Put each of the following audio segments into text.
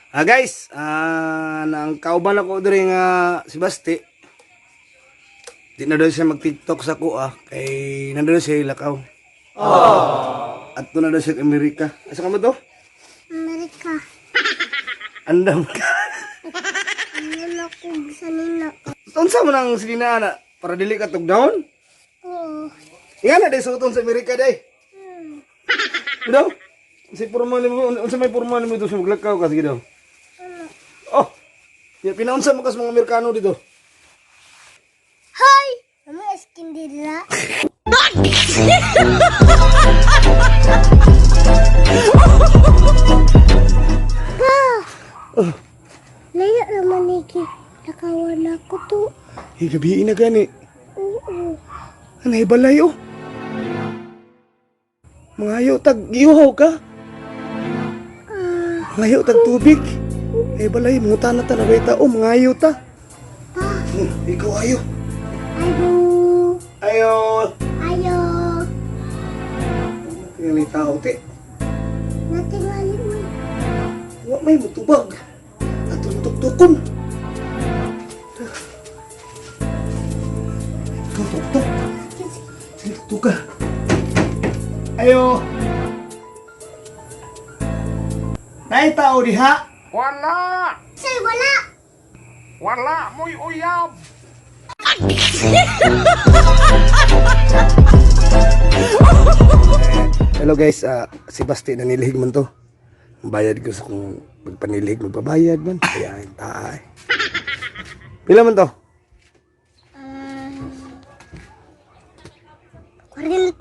Guys, nang kauban ako diri nga si Basti. Di na daw siya mag-TikTok sa ko kay nandoon siya ilakaw. At doon na daw siya sa Amerika. Asa ka mo to? Amerika. Andam ka. Ano ko sa nina? Unsa mo nang silina na para dili ka tugnaon? Oo. Yan na day suton sa Amerika day. Daw? Si formal mo, unsa may formal mo dito sa maglakaw ka sige daw. Oh. Ya pinaunsa mo kas mga Amerikano dito. Hoy! Ano skin dila? Layo naman iki. Nakawan ako to. Gabi na gani. Oo. Anay balay oh. Mangayo tag giuhaw ka. Mangayo tag tubig. Ay balay muta na ta na bay tao mangayo ta. Pa. Ikaw ayo. Ayo. Ayo. Ayo. Tingali tao te. Natingali mo. Wa may mutubag. Atong tuktukon. Ikaw tuktok. Sige tuktok ka. Ayo. Nay tao diha. Wala! Say wala. Wala mo'y uyab! Hello guys, si Basti nanilihig man to. Bayad ko sa kung magpanilihig, magpabayad man. Kaya taay. Pila man to? 40.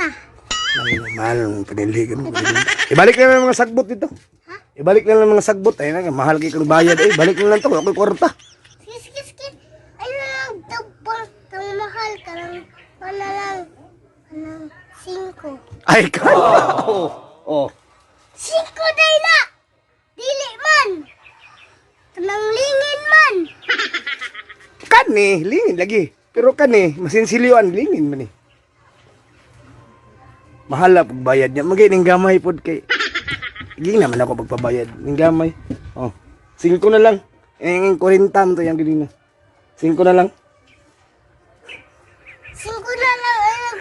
Mahal ang panilihig. Ibalik na lang mga sagbot dito. Ibalik na lang mga sagbot. Ayun na, mahal kayo kang bayad. Balik na lang to. Ako'y kwarta. Skis. Ano lang double kang mahal ka lang. Ano lang. Ano 5. Ay, kaya. Oh. 5 day na. Dili man. Kanang lingin man. Kani, lingin lagi. Pero kani, masinsiliwan, lingin man eh. Mahal na pagbayad niya. Magaling gamay po kay... Gini naman ako pagpabayad. Ning gamay. Oh. 5 na lang. 40 to yung gini na. 5 na lang. 5 na lang.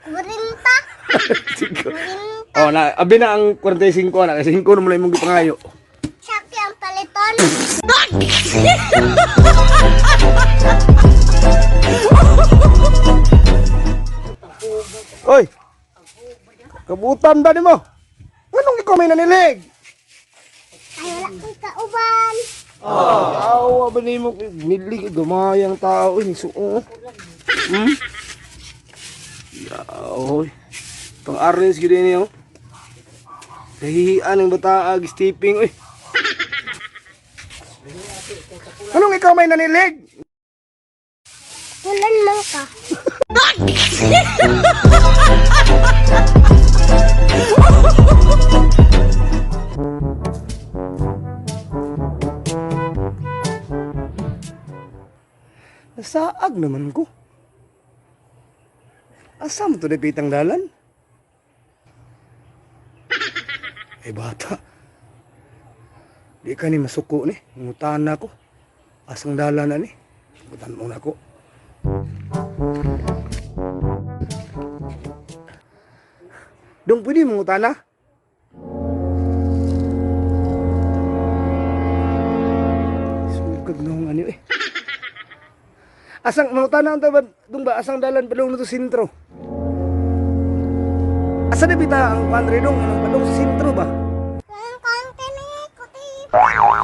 40. 5. Oh, na abi na ang 45 na kasi 5 na mo lang imong gipangayo. Shopee ang paliton. Oy. Kabutan ba nimo? Anong ikaw may nanilig? Ay wala kang kauban. Awa ba nimo nilig gumayang tao ni suo. Oy. Pang-arrange gid niyo. Dahian ng bataag stepping oy. Anong ikaw may nanilig? Tulan lang ka. Nasaag naman ko. Asa mo to dapitang dalan? Ay bata. Di ka ni masuko ni. Ngutahan na ako. Asang dalan na ni. Ngutahan mo na ako. Dong pwede mo ngutahan na? Sugag na akong ano eh. Asang mangutana ang tabad dong ba asang dalan padung to sentro. Asa na bita ang pantry dong anong padung sa sentro ba? Ang kante ni kuti. San yung